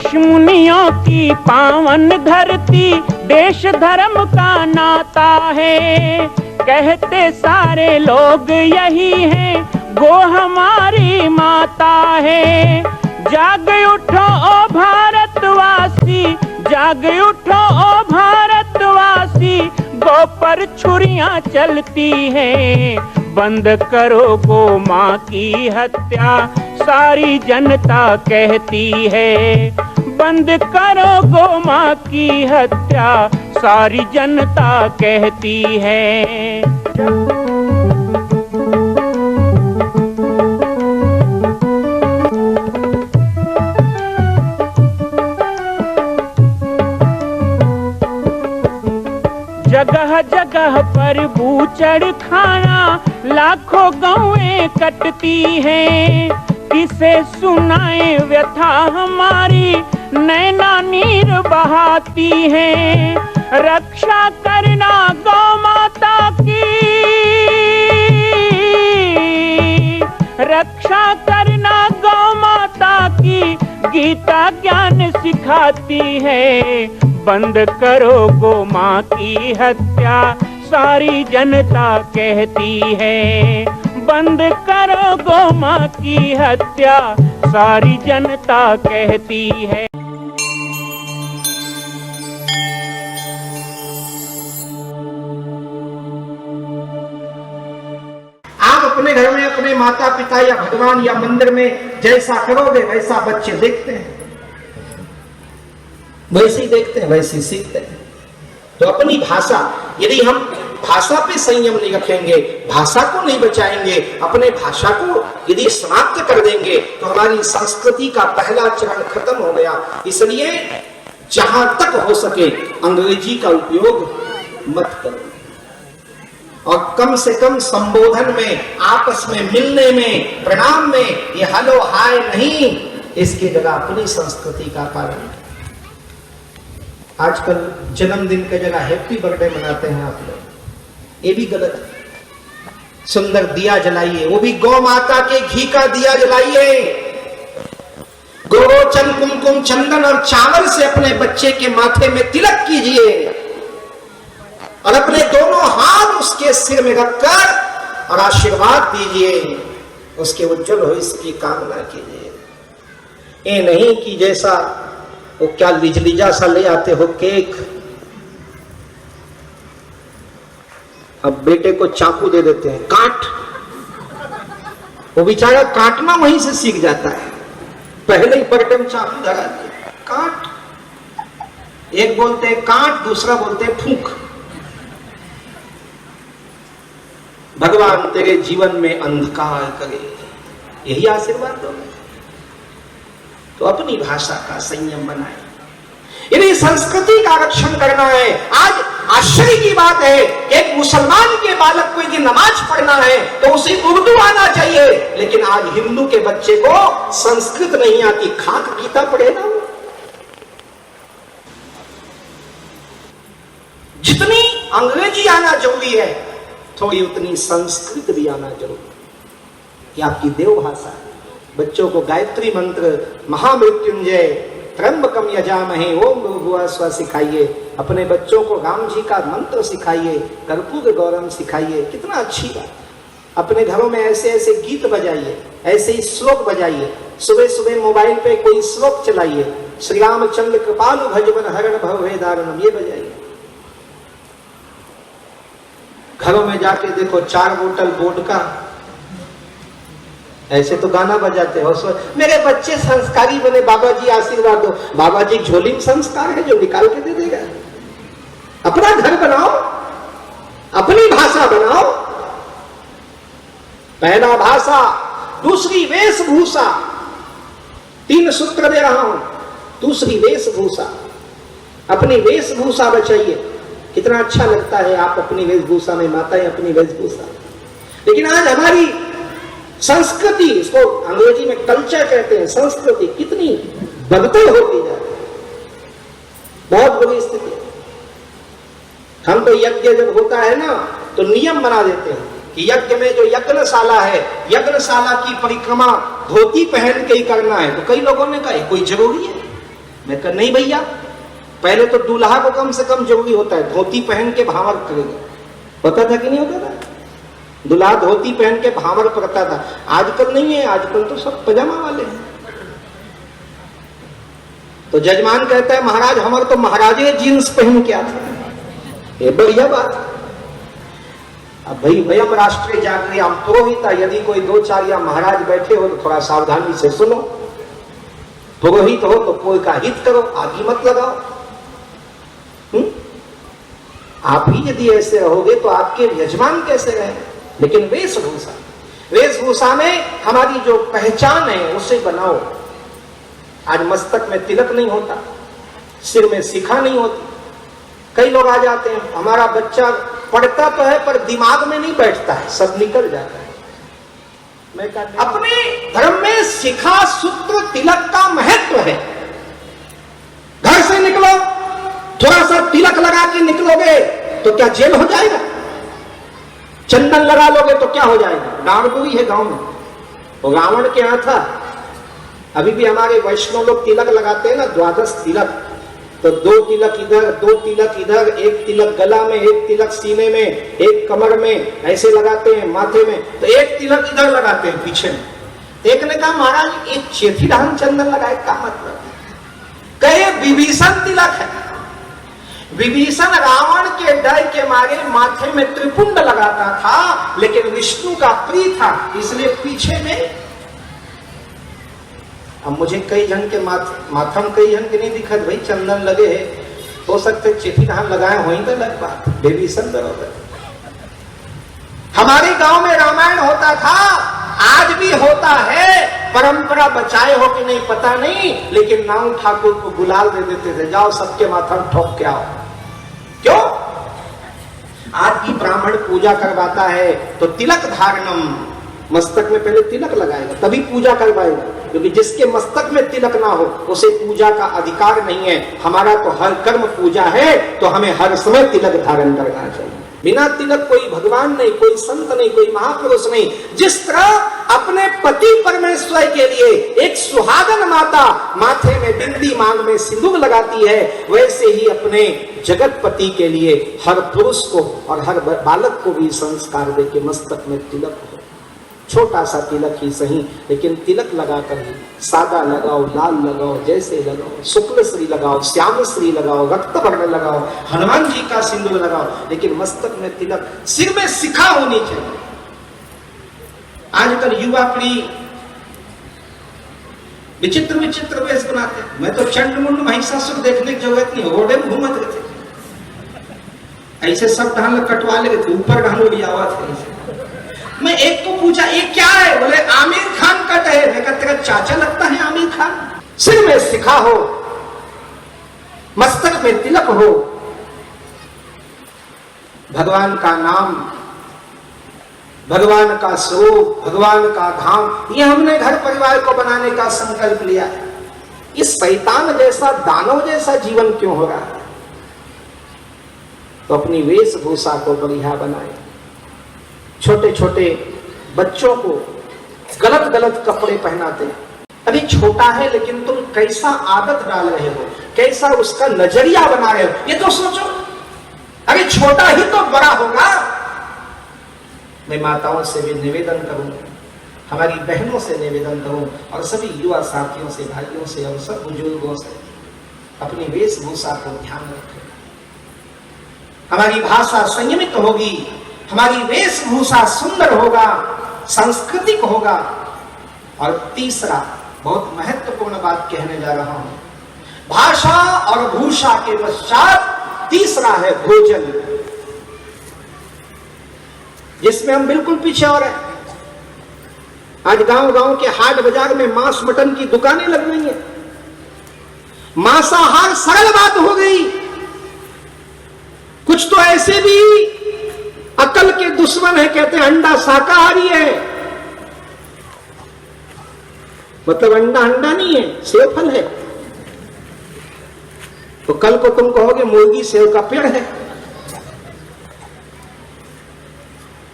ऋषि मुनियों की पावन धरती, देश धर्म का नाता है। कहते सारे लोग यही हैं, गो हमारी माता है। जाग उठो ओ भारतवासी, जाग उठो ओ भारतवासी, गो पर छुरियां चलती हैं। बंद करो गो माँ की हत्या, सारी जनता कहती है। बंद करो गो माँ की हत्या, सारी जनता कहती है। जगह जगह पर बूचड़ खाना, लाखों गौएं कटती हैं। किसे सुनाए व्यथा हमारी, नैना नीर बहाती हैं। रक्षा करना गौ माता की, रक्षा करना गौ माता की, गीता ज्ञान सिखाती है। बंद करो गो माँ की हत्या, सारी जनता कहती है। बंद करो गो माँ की हत्या, सारी जनता कहती है। आप अपने घर में अपने माता पिता या भगवान या मंदिर में जैसा करोगे वैसा बच्चे देखते हैं, वैसे ही देखते हैं, वैसे ही सीखते हैं। तो अपनी भाषा, यदि हम भाषा पे संयम नहीं रखेंगे, भाषा को नहीं बचाएंगे, अपने भाषा को यदि समाप्त कर देंगे, तो हमारी संस्कृति का पहला चरण खत्म हो गया। इसलिए जहां तक हो सके अंग्रेजी का उपयोग मत करो, और कम से कम संबोधन में, आपस में मिलने में, प्रणाम में ये हेलो हाय नहीं, इसकी जगह अपनी संस्कृति का पालन। आजकल जन्मदिन के जगह हैप्पी बर्थडे मनाते हैं आप लोग, ये भी गलत है। सुंदर दिया जलाइए, वो भी गौ माता के घी का दिया जलाइए। गोरोचन कुमकुम चंदन और चावल से अपने बच्चे के माथे में तिलक कीजिए, और अपने दोनों हाथ उसके सिर में रखकर और आशीर्वाद दीजिए, उसके उज्जवल भविष्य की कामना कीजिए। ये नहीं कि जैसा वो क्या लिजलिजा सा ले आते हो केक, अब बेटे को चाकू दे देते हैं, काट। वो बेचारा काटना वहीं से सीख जाता है, पहले ही बर्थडे में चाकू धरा दिया, काट। एक बोलते हैं काट, दूसरा बोलते हैं फूंक। भगवान तेरे जीवन में अंधकार करे, यही आशीर्वाद दो। तो अपनी भाषा का संयम बनाए, यदि संस्कृति का रक्षण करना है। आज आश्चर्य की बात है, एक मुसलमान के बालक को यदि नमाज पढ़ना है तो उसे उर्दू आना चाहिए, लेकिन आज हिंदू के बच्चे को संस्कृत नहीं आती, खाक गीता पढ़ेगा। जितनी अंग्रेजी आना जरूरी है, थोड़ी उतनी संस्कृत भी आना जरूरी है। ये आपकी देव भाषा है। बच्चों को गायत्री मंत्र, महामृत्युंजय, त्र्यंबकम यजामहे, ओम भूर्भुवः स्वः सिखाइए। अपने बच्चों को राम जी का मंत्र सिखाइए, कर्पूर गौरम सिखाइए। कितना अच्छी बात। अपने घरों में ऐसे ऐसे गीत बजाइए, ऐसे ही श्लोक बजाइए। सुबह सुबह मोबाइल पे कोई श्लोक चलाइए, श्री रामचंद्र कृपालु भजवन हरण भव भेदारणम, ये बजाइए। घरों में जाके देखो 4 बोतल वोडका, ऐसे तो गाना बजाते हो। मेरे बच्चे संस्कारी बने, बाबा जी आशीर्वाद दो। बाबा जी झोली में संस्कार है जो निकाल के दे देगा। अपना घर बनाओ, अपनी भाषा बनाओ। पहला भाषा, दूसरी वेशभूषा, 3 सूत्र दे रहा हूं। दूसरी वेशभूषा, अपनी वेशभूषा बचाइए। कितना अच्छा लगता है आप अपनी वेशभूषा में, माताएं अपनी वेशभूषा। लेकिन आज हमारी संस्कृति, इसको अंग्रेजी में कल्चर कहते हैं, संस्कृति कितनी बदतर होती जा रही है। बहुत बुरी स्थिति। हम तो यज्ञ जब होता है ना, तो नियम बना देते हैं कि यज्ञ में जो यज्ञशाला है, यज्ञशाला की परिक्रमा धोती पहन के ही करना है। तो कई लोगों ने कहा कोई जरूरी है? मैं कहा नहीं भैया, पहले तो दूल्हा को कम से कम जरूरी होता है धोती पहन के भावर करेगा। होता था कि नहीं होता था? दूल्हा धोती पहन के भावर करता था। आजकल नहीं है, आजकल तो सब पजामा वाले हैं। तो जजमान कहता है महाराज हमारे तो महाराजे जींस पहन के आते। ये बढ़िया बात। अब भाई वयम राष्ट्रीय जागृया पुरोहिता, यदि कोई दो चार या महाराज बैठे हो तो थोड़ा सावधानी से सुनो। पुरोहित हो तो कोई का हित करो, आगे मत लगाओ। आप ही यदि ऐसे रहोगे तो आपके यजमान कैसे रहे? लेकिन वेशभूषा, वेशभूषा में हमारी जो पहचान है उसे बनाओ। आज मस्तक में तिलक नहीं होता, सिर में शिखा नहीं होती। कई लोग आ जाते हैं, हमारा बच्चा पढ़ता तो है पर दिमाग में नहीं बैठता है, सब निकल जाता है। मैं अपने धर्म में शिखा सूत्र तिलक का महत्व है। घर से निकलो, थोड़ा सा तिलक लगा के निकलोगे तो क्या जेल हो जाएगा? चंदन लगा लोगे तो क्या हो जाएगा? डांडगुई है गांव में, वो रावण के यहां था। अभी भी हमारे वैष्णव लोग तिलक लगाते हैं ना, 12 तिलक। तो 2 तिलक इधर, 2 तिलक इधर, 1 तिलक गला में, 1 तिलक सीने में, 1 कमर में, ऐसे लगाते हैं माथे में। तो 1 तिलक इधर लगाते हैं पीछे में। एक ने कहा महाराज एक चेथी धाम चंदन लगाए का मतलब? कहे विभीषण तिलक है। विभीषण रावण के डर के मारे माथे में त्रिपुंड लगाता था, लेकिन विष्णु का प्रिय था इसलिए पीछे में। अब मुझे कई जन के माथा में कई जन के नहीं दिखत भाई चंदन लगे है, हो सकते चिट्ठी धान लगाए हो तो लग बात विभीषण बरोबर। हमारे गांव में रामायण होता था, आज भी होता है। परंपरा बचाए हो कि नहीं पता नहीं, लेकिन नाऊ ठाकुर को गुलाल दे देते थे, जाओ सबके माथा में ठोक के आओ। क्यों? आज भी ब्राह्मण पूजा करवाता है तो तिलक धारणम, मस्तक में पहले तिलक लगाएगा तभी पूजा करवाएगा, क्योंकि जिसके मस्तक में तिलक ना हो उसे पूजा का अधिकार नहीं है। हमारा तो हर कर्म पूजा है, तो हमें हर समय तिलक धारण करना चाहिए। बिना तिलक कोई भगवान नहीं, कोई संत नहीं, कोई महापुरुष नहीं। जिस तरह अपने पति परमेश्वर के लिए एक सुहागन माता माथे में बिंदी, मांग में सिंदूर लगाती है, वैसे ही अपने जगतपति के लिए हर पुरुष को और हर बालक को भी संस्कार दे के मस्तक में तिलक हो। छोटा सा तिलक ही सही, लेकिन तिलक लगाकर ही सादा लगाओ, लाल लगाओ, जैसे लगाओ, शुक्ल श्री लगाओ, श्याम श्री लगाओ, रक्त वर्ण लगाओ, हनुमान जी का सिंदूर लगाओ, लेकिन मस्तक में तिलक, सिर में शिखा होनी चाहिए। आजकल युवा पीढ़ी विचित्र विचित्र वेश बनाते हैं। मैं तो चंडमुंड महिषासुर देखने की जरूरत नहीं, रोडे में घूमत रहते ऐसे सब ढाल कटवा ले थे, ऊपर ढाल उड़ी आवाज है। मैं एक को पूछा ये क्या है? बोले आमिर खान कट है। मैं कहता तेरा चाचा लगता है आमिर खान। सिर में शिखा हो, मस्तक में तिलक हो, भगवान का नाम, भगवान का स्वरूप, भगवान का धाम, ये हमने घर परिवार को बनाने का संकल्प लिया है। इस शैतान जैसा, दानव जैसा जीवन क्यों हो रहा है? तो अपनी वेशभूषा को बढ़िया बनाए। छोटे छोटे बच्चों को गलत गलत कपड़े पहनाते। अभी छोटा है लेकिन तुम कैसा आदत डाल रहे हो, कैसा उसका नजरिया बना रहे हो, ये तो सोचो। अरे छोटा ही तो बड़ा होगा। मैं माताओं से भी निवेदन करूं, हमारी बहनों से निवेदन करूं, और सभी युवा साथियों से, भाइयों से और सब बुजुर्गों से, अपनी वेशभूषा को ध्यान रखें। हमारी भाषा संयमित होगी, हमारी वेशभूषा सुंदर होगा, सांस्कृतिक होगा। और तीसरा बहुत महत्वपूर्ण बात कहने जा रहा हूं, भाषा और भूषा के पश्चात तीसरा है भोजन, जिसमें हम बिल्कुल पीछे हो रहे हैं। आज गांव गांव के हाट बाजार में मांस मटन की दुकानें लग रही हैं। मांसाहार सरल बात हो गई। कुछ तो ऐसे भी अकल के दुश्मन है, कहते हैं अंडा शाकाहारी है। मतलब अंडा अंडा नहीं है, सेव फल है। तो कल को तुम कहोगे मुर्गी सेव का पेड़ है।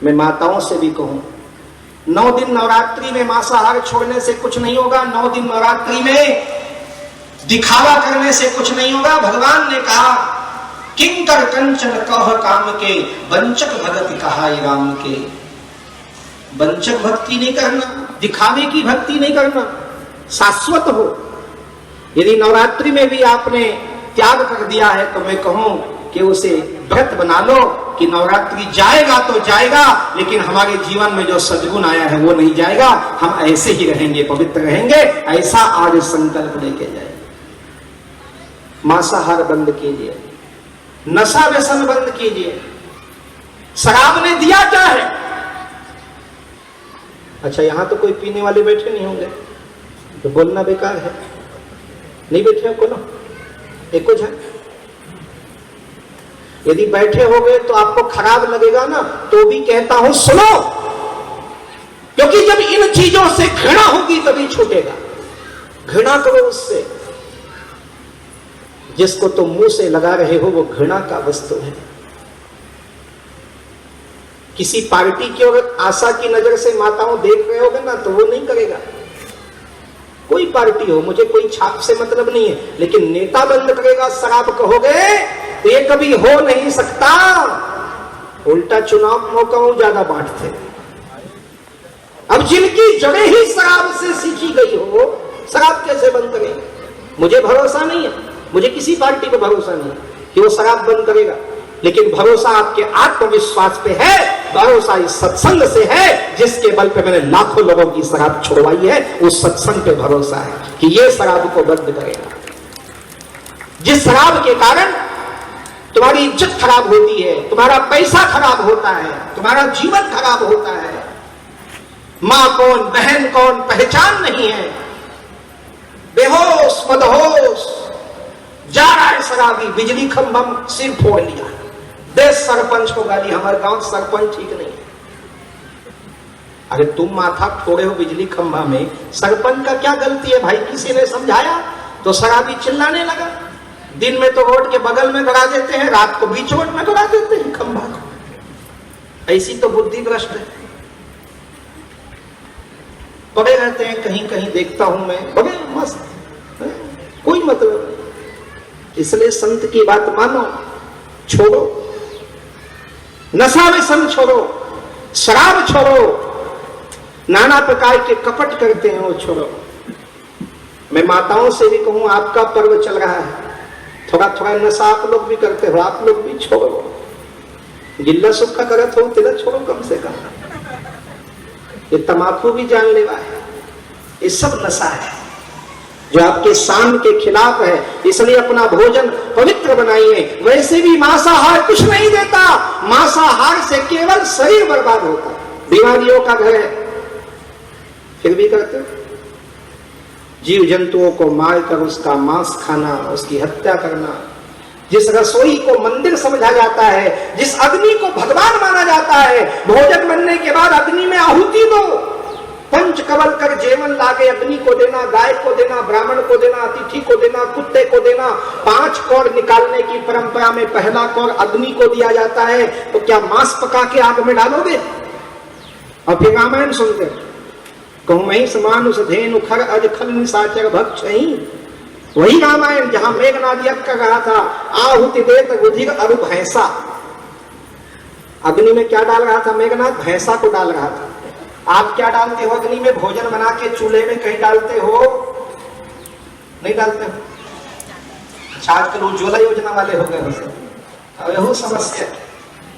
मैं माताओं से भी कहूं, 9 दिन नवरात्रि में मांसाहार छोड़ने से कुछ नहीं होगा। 9 दिन नवरात्रि में दिखावा करने से कुछ नहीं होगा। भगवान ने कहा किंकर कंचन कह काम के, वंचक भगति कहा राम के। वंचक भक्ति नहीं करना, दिखावे की भक्ति नहीं करना, शाश्वत हो। यदि नवरात्रि में भी आपने त्याग कर दिया है तो मैं कहूं कि उसे व्रत बना लो कि नवरात्रि जाएगा तो जाएगा, लेकिन हमारे जीवन में जो सद्गुण आया है वो नहीं जाएगा। हम ऐसे ही रहेंगे, पवित्र रहेंगे। ऐसा आज संकल्प लेके जाए। मांसाहार बंद कीजिए, नशा व्यसन बंद कीजिए। शराब ने दिया क्या है? अच्छा, यहां तो कोई पीने वाले बैठे नहीं होंगे तो बोलना बेकार है। नहीं बैठे हो कोनो? एक कुछ है। यदि बैठे हो गए तो आपको खराब लगेगा ना, तो भी कहता हूं सुनो, क्योंकि जब इन चीजों से घृणा होगी तभी छूटेगा। घृणा करो उससे। जिसको तुम मुंह से लगा रहे हो वो घृणा का वस्तु है। किसी पार्टी की ओर आशा की नजर से माताओं देख रहे होगे ना, तो वो नहीं करेगा। कोई पार्टी हो, मुझे कोई छाप से मतलब नहीं है, लेकिन नेता बंद करेगा शराब कहोगे तो ये कभी हो नहीं सकता। उल्टा चुनाव मौकाओं ज्यादा बांटते। अब जिनकी जड़ें ही शराब से सीखी गई हो, शराब कैसे बंद करेंगे? मुझे भरोसा नहीं है, मुझे किसी पार्टी पर भरोसा नहीं है कि वो शराब बंद करेगा, लेकिन भरोसा आपके आत्मविश्वास पे है, भरोसा इस सत्संग से है जिसके बल पे मैंने लाखों लोगों की शराब छुड़वाई है। उस सत्संग पे भरोसा है कि ये शराब को बंद करेगा। जिस शराब के कारण तुम्हारी इज्जत खराब होती है, तुम्हारा पैसा खराब होता है, तुम्हारा जीवन खराब होता है, मां कौन बहन कौन पहचान नहीं है, बेहोश मदहोश जा रहा है शराबी, बिजली खंभा सिर फोड़ लिया, देश सरपंच को गाली, हमारे गांव सरपंच ठीक नहीं है। अरे तुम माथा फोड़े हो बिजली खंभा में, सरपंच का क्या गलती है भाई? किसी ने समझाया तो शराबी चिल्लाने लगा। दिन में तो रोड के बगल में गड़ा देते हैं, रात को बीच रोड में गड़ा देते हैं खंभा को। ऐसी तो बुद्धि भ्रष्ट है। पड़े रहते हैं कहीं कहीं, देखता हूं मैं, बड़े मस्त, कोई मतलब नहीं। इसलिए संत की बात मानो, छोड़ो, नशा व्यसन छोड़ो, शराब छोड़ो, नाना प्रकार के कपट करते हैं वो छोड़ो। मैं माताओं से भी कहूं, आपका पर्व चल रहा है, थोड़ा थोड़ा नशा आप लोग भी करते हो, आप लोग भी छोड़ो। गिल्ला सुखा करत हो तेरा छोड़ो कम से कम। ये तमाकू भी जानलेवा है, ये सब नशा है जो आपके शान के खिलाफ है। इसलिए अपना भोजन पवित्र बनाइए। वैसे भी मांसाहार कुछ नहीं देता, मांसाहार से केवल शरीर बर्बाद होता, बीमारियों का घर है, फिर भी करते हो। जीव जंतुओं को मारकर उसका मांस खाना, उसकी हत्या करना। जिस रसोई को मंदिर समझा जाता है, जिस अग्नि को भगवान माना जाता है, भोजन बनने के बाद अग्नि में आहुति दो, पंच कवल कर जेवन लागे अग्नि को देना, गाय को देना, ब्राह्मण को देना, अतिथि को देना, कुत्ते को देना। 5 कौर निकालने की परंपरा में पहला कौर अग्नि को दिया जाता है। तो क्या मांस पका के आग में डालोगे? और फिर रामायण सुनते, कहूं मही समानुष धेनु खर अज खल निशाचर भक्षई। वही रामायण जहां मेघनाद यज्ञ कर रहा था, आहुति देत रुधिर अरु भैंसा। अग्नि में क्या डाल रहा था मेघनाद? भैंसा को डाल रहा था। आप क्या डालते हो अग्नि में? भोजन बना के चूल्हे में कहीं डालते हो? नहीं डालते हो। अच्छा, आजकल उज्ज्वला योजना वाले हो गए हो, यही समस्या।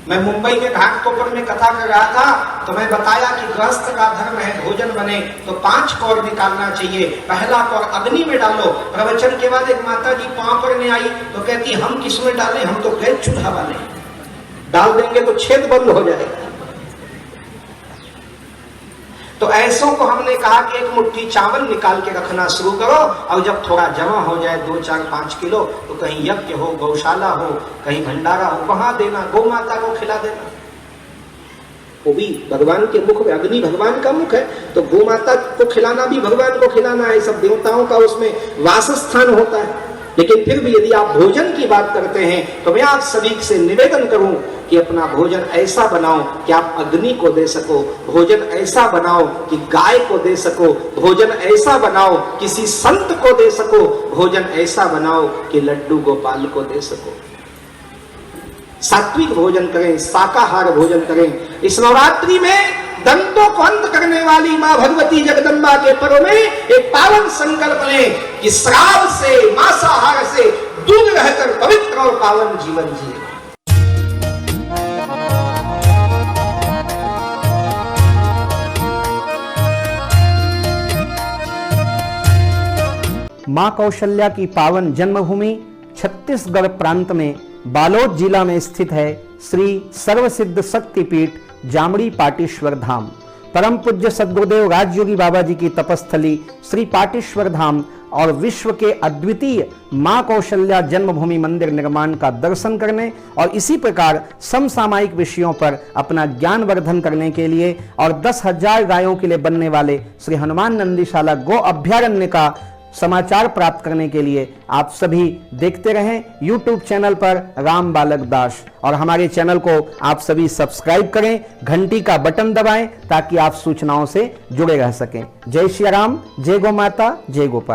मैं मुंबई में घाटकोपर में कथा कर रहा था, तो मैं बताया कि गृहस्थ का धर्म है भोजन बने तो 5 कौर निकालना चाहिए। पहला कौर अग्नि में डालो। प्रवचन के बाद एक माता जी पांव पड़ने आई तो कहती हम किसमें डालें, हम तो गैस चूल्हा वाले, डाल देंगे तो छेद बंद हो जाएगा। तो ऐसों को हमने कहा कि एक मुट्ठी चावल निकाल के रखना शुरू करो, और जब थोड़ा जमा हो जाए 2, 4, 5 किलो, तो कहीं यज्ञ हो, गौशाला हो, कहीं भंडारा हो, वहां देना, गौ माता को खिला देना। वो भी भगवान के मुख में, अग्नि भगवान का मुख है, तो गौ माता को खिलाना भी भगवान को खिलाना है। सब देवताओं का उसमें वासस्थान होता है। लेकिन फिर भी यदि आप भोजन की बात करते हैं तो मैं आप सभी से निवेदन करूं कि अपना भोजन ऐसा बनाओ कि आप अग्नि को दे सको, भोजन ऐसा बनाओ कि गाय को दे सको, भोजन ऐसा बनाओ किसी संत को दे सको, भोजन ऐसा बनाओ कि लड्डू गोपाल को दे सको। सात्विक भोजन करें, शाकाहार भोजन करें। इस नवरात्रि में दंतों को अंत करने वाली मां भगवती जगदम्बा के पर्व में एक पावन संकल्प लें कि श्राद्ध से, मांसाहार से दूर रहकर पवित्र और पावन जीवन जिए। मां कौशल्या की पावन जन्मभूमि छत्तीसगढ़ प्रांत में बालोद जिला में स्थित है श्री सर्वसिद्ध शक्तिपीठ जामड़ी पाटेश्वर धाम। परम पूज्य सद्गुरुदेव राजयोगी बाबा जी की तपस्थली श्री पाटेश्वर धाम और विश्व के अद्वितीय मां कौशल्या जन्मभूमि मंदिर निर्माण का दर्शन करने और इसी प्रकार समसामयिक विषयों पर अपना ज्ञान वर्धन करने के लिए और 10,000 गायों के लिए बनने वाले श्री हनुमान नंदीशाला गो अभ्यारण्य का समाचार प्राप्त करने के लिए आप सभी देखते रहें YouTube चैनल पर राम बालक दास, और हमारे चैनल को आप सभी सब्सक्राइब करें, घंटी का बटन दबाएं ताकि आप सूचनाओं से जुड़े रह सकें। जय श्री राम, जय गौ माता, जय गोपाल।